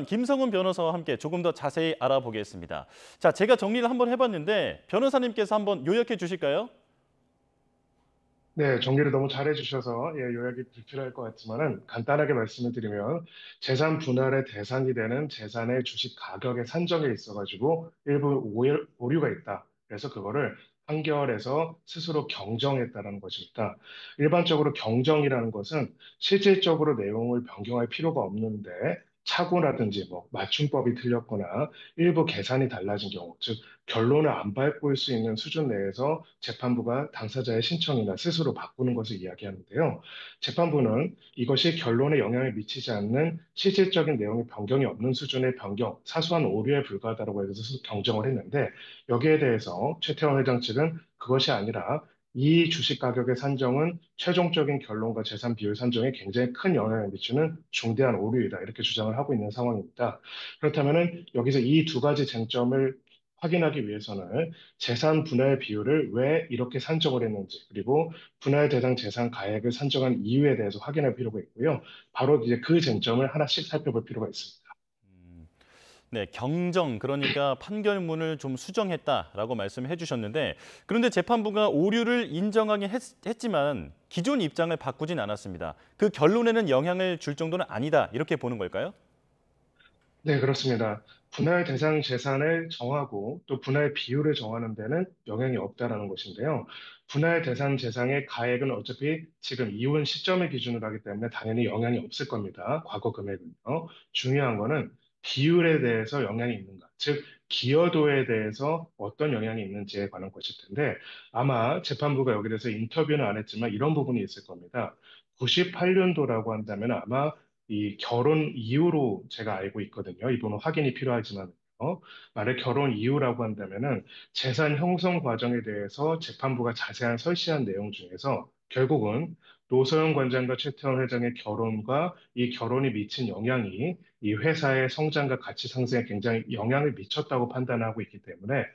김성훈 변호사와 함께 조금 더 자세히 알아보겠습니다. 자, 제가 정리를 한번 해봤는데 변호사님께서 한번 요약해 주실까요? 네, 정리를 너무 잘해 주셔서 요약이 불필요할 것 같지만은 간단하게 말씀을 드리면 재산 분할의 대상이 되는 재산의 주식 가격의 산정에 있어가지고 일부 오류가 있다. 그래서 그거를 판결에서 스스로 경정했다라는 것입니다. 일반적으로 경정이라는 것은 실질적으로 내용을 변경할 필요가 없는데 착오라든지 뭐 맞춤법이 틀렸거나 일부 계산이 달라진 경우, 즉 결론을 안 밟을 수 있는 수준 내에서 재판부가 당사자의 신청이나 스스로 바꾸는 것을 이야기하는데요. 재판부는 이것이 결론에 영향을 미치지 않는 실질적인 내용의 변경이 없는 수준의 변경, 사소한 오류에 불과하다고 해서 경정을 했는데 여기에 대해서 최태원 회장 측은 그것이 아니라 이 주식 가격의 산정은 최종적인 결론과 재산 비율 산정에 굉장히 큰 영향을 미치는 중대한 오류이다. 이렇게 주장을 하고 있는 상황입니다. 그렇다면 여기서 이 두 가지 쟁점을 확인하기 위해서는 재산 분할 비율을 왜 이렇게 산정을 했는지, 그리고 분할 대상 재산 가액을 산정한 이유에 대해서 확인할 필요가 있고요. 바로 이제 그 쟁점을 하나씩 살펴볼 필요가 있습니다. 네, 경정, 그러니까 판결문을 좀 수정했다라고 말씀해 주셨는데 그런데 재판부가 오류를 인정하긴 했지만 기존 입장을 바꾸진 않았습니다. 그 결론에는 영향을 줄 정도는 아니다, 이렇게 보는 걸까요? 네, 그렇습니다. 분할 대상 재산을 정하고 또 분할 비율을 정하는 데는 영향이 없다라는 것인데요. 분할 대상 재산의 가액은 어차피 지금 이혼 시점을 기준으로 하기 때문에 당연히 영향이 없을 겁니다. 과거 금액은요. 중요한 거는 비율에 대해서 영향이 있는가, 즉 기여도에 대해서 어떤 영향이 있는지에 관한 것일 텐데 아마 재판부가 여기 대해서 인터뷰는 안 했지만 이런 부분이 있을 겁니다. 98년도라고 한다면 아마 이 결혼 이후로 제가 알고 있거든요. 이 부분은 확인이 필요하지만, 만약 결혼 이후라고 한다면은 재산 형성 과정에 대해서 재판부가 자세한 설시한 내용 중에서 결국은 노소영 관장과 최태원 회장의 결혼과 이 결혼이 미친 영향이 이 회사의 성장과 가치 상승에 굉장히 영향을 미쳤다고 판단하고 있기 때문에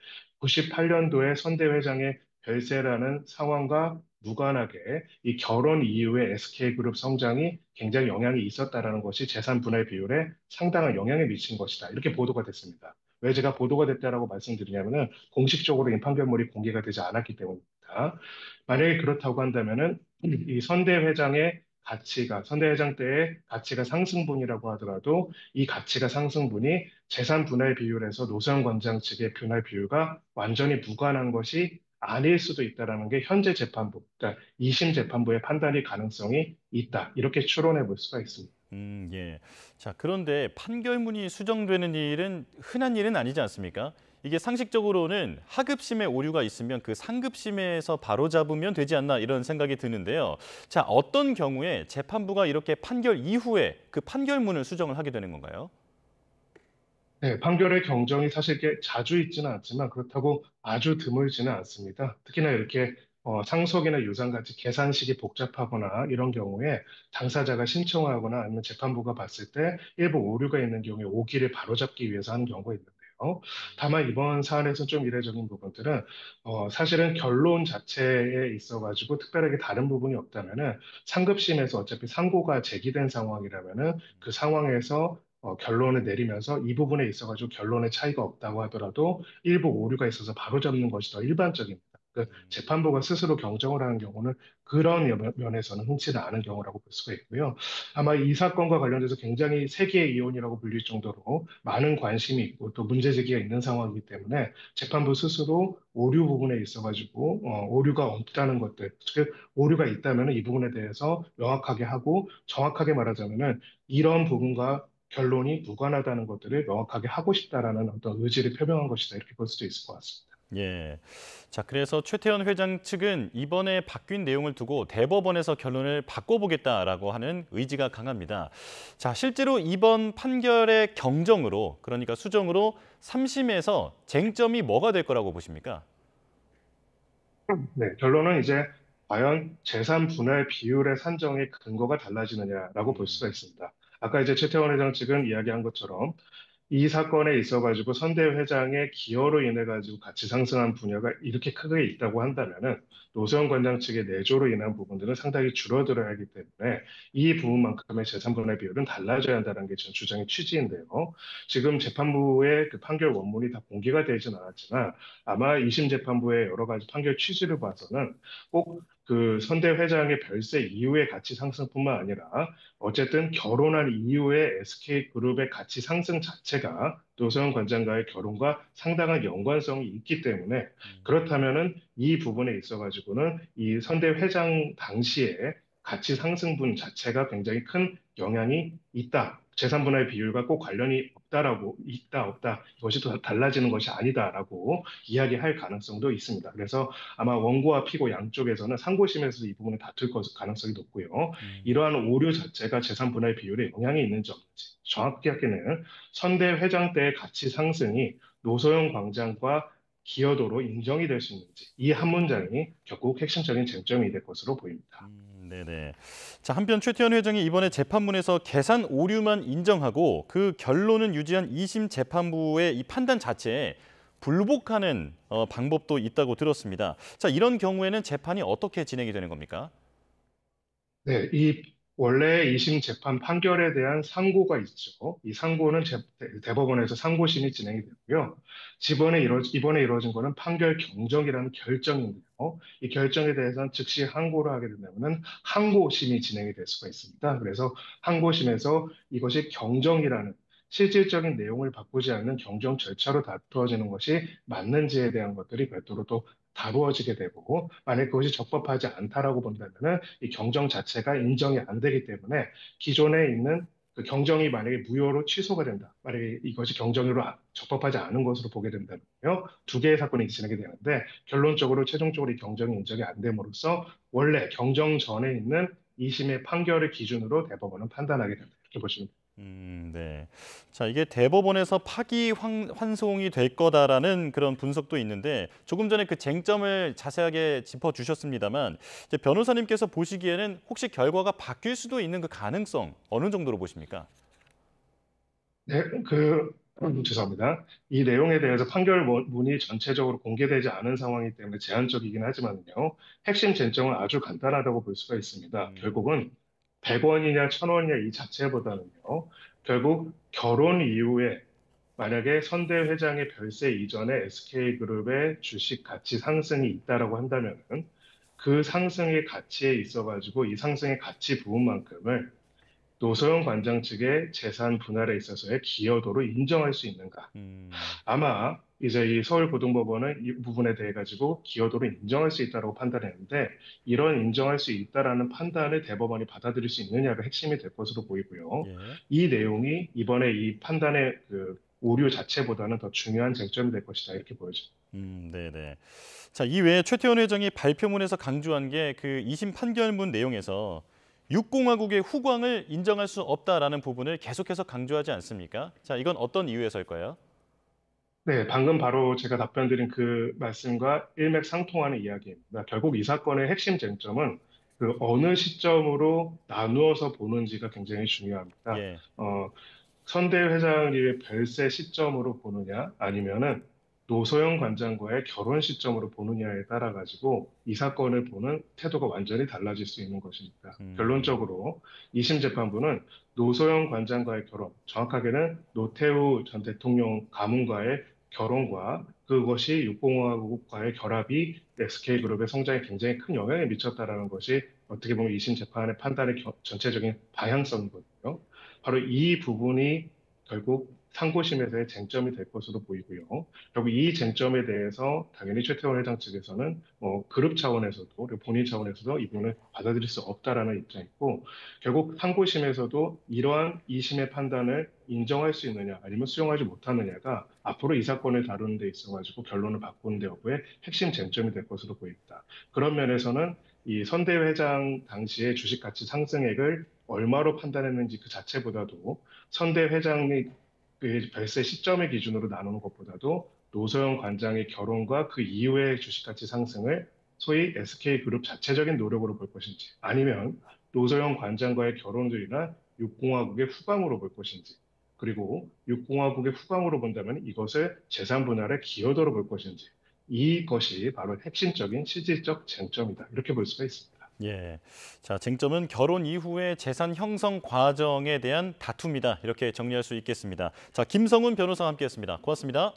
98년도에 선대 회장의 별세라는 상황과 무관하게 이 결혼 이후의 SK그룹 성장이 굉장히 영향이 있었다라는 것이 재산 분할 비율에 상당한 영향을 미친 것이다. 이렇게 보도가 됐습니다. 왜 제가 보도가 됐다라고 말씀드리냐면은 공식적으로 이 판결문이 공개가 되지 않았기 때문입니다. 만약에 그렇다고 한다면은 이 선대 회장의 가치가 선대 회장 때의 가치가 상승분이라고 하더라도 이 가치가 상승분이 재산 분할 비율에서 노사연 관장 측의 분할 비율과 완전히 무관한 것이 아닐 수도 있다라는 게 현재 재판부, 그러니까 2심 재판부의 판단의 가능성이 있다. 이렇게 추론해 볼 수가 있습니다. 예. 자, 그런데 판결문이 수정되는 일은 흔한 일은 아니지 않습니까? 이게 상식적으로는 하급심에 오류가 있으면 그 상급심에서 바로잡으면 되지 않나 이런 생각이 드는데요. 자, 어떤 경우에 재판부가 이렇게 판결 이후에 그 판결문을 수정을 하게 되는 건가요? 네, 판결의 경정이 사실 꽤 자주 있지는 않지만 그렇다고 아주 드물지는 않습니다. 특히나 이렇게 상속이나 유산같이 계산식이 복잡하거나 이런 경우에 당사자가 신청하거나 아니면 재판부가 봤을 때 일부 오류가 있는 경우에 오기를 바로잡기 위해서 하는 경우가 있는데요. 다만 이번 사안에서 좀 이례적인 부분들은 사실은 결론 자체에 있어가지고 특별하게 다른 부분이 없다면은 상급심에서 어차피 상고가 제기된 상황이라면은 그 상황에서 결론을 내리면서 이 부분에 있어가지고 결론에 차이가 없다고 하더라도 일부 오류가 있어서 바로잡는 것이 더 일반적입니다. 그 재판부가 스스로 경정을 하는 경우는 그런 면에서는 흔치는 않은 경우라고 볼 수가 있고요. 아마 이 사건과 관련돼서 굉장히 세계의 이혼이라고 불릴 정도로 많은 관심이 있고 또 문제 제기가 있는 상황이기 때문에 재판부 스스로 오류 부분에 있어가지고 오류가 없다는 것들, 즉 오류가 있다면 이 부분에 대해서 명확하게 하고 정확하게 말하자면은 이런 부분과 결론이 무관하다는 것들을 명확하게 하고 싶다라는 어떤 의지를 표명한 것이다. 이렇게 볼 수도 있을 것 같습니다. 예. 자, 그래서 최태원 회장 측은 이번에 바뀐 내용을 두고 대법원에서 결론을 바꿔보겠다라고 하는 의지가 강합니다. 자, 실제로 이번 판결의 경정으로, 그러니까 수정으로 3심에서 쟁점이 뭐가 될 거라고 보십니까? 네, 결론은 이제 과연 재산 분할 비율의 산정의 근거가 달라지느냐라고 볼 수가 있습니다. 아까 이제 최태원 회장 측은 이야기한 것처럼 이 사건에 있어가지고 선대 회장의 기여로 인해가지고 가치 상승한 분야가 이렇게 크게 있다고 한다면은 노소영 관장 측의 내조로 인한 부분들은 상당히 줄어들어야 하기 때문에 이 부분만큼의 재산 분할 비율은 달라져야 한다는 게 전 주장의 취지인데요. 지금 재판부의 그 판결 원문이 다 공개가 되진 않았지만 아마 2심 재판부의 여러 가지 판결 취지를 봐서는 꼭 그 선대 회장의 별세 이후의 가치 상승뿐만 아니라 어쨌든 결혼한 이후에 SK그룹의 가치 상승 자체가 노소영 관장과의 결혼과 상당한 연관성이 있기 때문에 그렇다면은 이 부분에 있어가지고는 이 선대 회장 당시에 가치 상승분 자체가 굉장히 큰 영향이 있다. 재산 분할 비율과 꼭 관련이 없다라고 있다 없다 이것이 또 달라지는 것이 아니다라고 이야기할 가능성도 있습니다. 그래서 아마 원고와 피고 양쪽에서는 상고심에서 이 부분을 다툴 가능성이 높고요. 음. 이러한 오류 자체가 재산 분할 비율에 영향이 있는지 없는지 정확하게는 선대 회장 때의 가치 상승이 노소영 광장과 기여도로 인정이 될 수 있는지 이 한 문장이 결국 핵심적인 쟁점이 될 것으로 보입니다. 네네. 자, 한편 최태원 회장이 이번에 재판문에서 계산 오류만 인정하고 그 결론은 유지한 2심 재판부의 이 판단 자체에 불복하는 방법도 있다고 들었습니다. 자, 이런 경우에는 재판이 어떻게 진행이 되는 겁니까? 네, 이 원래 2심 재판 판결에 대한 상고가 있죠. 이 상고는 대법원에서 상고심이 진행이 되고요. 이번에 이루어진 거는 판결 경정이라는 결정인데요. 이 결정에 대해서는 즉시 항고를 하게 된다면 항고심이 진행이 될 수가 있습니다. 그래서 항고심에서 이것이 경정이라는 실질적인 내용을 바꾸지 않는 경정 절차로 다투어지는 것이 맞는지에 대한 것들이 별도로 또 다루어지게 되고, 만약 그것이 적법하지 않다라고 본다면은 이 경정 자체가 인정이 안 되기 때문에 기존에 있는 그 경정이 만약에 무효로 취소가 된다. 만약에 이것이 경정으로 적법하지 않은 것으로 보게 된다면요. 두 개의 사건이 진행이 되는데 결론적으로 최종적으로 이 경정이 인정이 안 됨으로써 원래 경정 전에 있는 2심의 판결을 기준으로 대법원은 판단하게 된다. 이렇게 보시면 됩니다. 네. 자, 이게 대법원에서 환송이 될 거다라는 그런 분석도 있는데 조금 전에 그 쟁점을 자세하게 짚어주셨습니다만 이제 변호사님께서 보시기에는 혹시 결과가 바뀔 수도 있는 그 가능성 어느 정도로 보십니까? 네, 죄송합니다. 이 내용에 대해서 판결문이 전체적으로 공개되지 않은 상황이기 때문에 제한적이긴 하지만요. 핵심 쟁점은 아주 간단하다고 볼 수가 있습니다. 음. 결국은 100원이냐 1000원이냐 이 자체보다는요. 결국 결혼 이후에 만약에 선대 회장의 별세 이전에 SK그룹의 주식 가치 상승이 있다라고 한다면은 그 상승의 가치에 있어가지고 이 상승의 가치 부분만큼을 노소영 관장 측의 재산 분할에 있어서의 기여도로 인정할 수 있는가? 음. 아마 이제 이 서울고등법원은 이 부분에 대해 가지고 기여도를 인정할 수 있다고 판단했는데 이런 인정할 수 있다라는 판단을 대법원이 받아들일 수 있느냐가 핵심이 될 것으로 보이고요. 예. 이 내용이 이번에 이 판단의 그 오류 자체보다는 더 중요한 쟁점이 될 것이다 이렇게 보여집니다. 네네. 자, 이외에 최태원 회장이 발표문에서 강조한 게 그 2심 판결문 내용에서 육공화국의 후광을 인정할 수 없다라는 부분을 계속해서 강조하지 않습니까? 자, 이건 어떤 이유에서일까요? 네, 방금 바로 제가 답변 드린 그 말씀과 일맥상통하는 이야기입니다. 결국 이 사건의 핵심 쟁점은 그 어느 시점으로 나누어서 보는지가 굉장히 중요합니다. 예. 선대 회장의 별세 시점으로 보느냐, 아니면은 노소영 관장과의 결혼 시점으로 보느냐에 따라 가지고 이 사건을 보는 태도가 완전히 달라질 수 있는 것입니다. 음. 결론적으로 2심 재판부는 노소영 관장과의 결혼, 정확하게는 노태우 전 대통령 가문과의 결혼과 그것이 육공화국과의 결합이 SK그룹의 성장에 굉장히 큰 영향을 미쳤다라는 것이 어떻게 보면 2심 재판의 판단의 전체적인 방향성이거든요. 바로 이 부분이 결국 상고심에서의 쟁점이 될 것으로 보이고요. 결국 이 쟁점에 대해서 당연히 최태원 회장 측에서는 그룹 차원에서도 그리고 본인 차원에서도 이 부분을 받아들일 수 없다라는 입장이고 결국 상고심에서도 이러한 2심의 판단을 인정할 수 있느냐 아니면 수용하지 못하느냐가 앞으로 이 사건을 다루는 데 있어가지고 결론을 바꾸는 데 여부의 핵심 쟁점이 될 것으로 보입니다. 그런 면에서는 이 선대 회장 당시의 주식 가치 상승액을 얼마로 판단했는지 그 자체보다도 선대 회장의 그 별세 시점의 기준으로 나누는 것보다도 노소영 관장의 결혼과 그 이후의 주식가치 상승을 소위 SK그룹 자체적인 노력으로 볼 것인지 아니면 노소영 관장과의 결혼들이나 육공화국의 후광으로 볼 것인지 그리고 육공화국의 후광으로 본다면 이것을 재산 분할의 기여도로 볼 것인지 이것이 바로 핵심적인 실질적 쟁점이다. 이렇게 볼 수가 있습니다. 예. 자, 쟁점은 결혼 이후의 재산 형성 과정에 대한 다툼이다. 이렇게 정리할 수 있겠습니다. 자, 김성훈 변호사와 함께했습니다. 고맙습니다.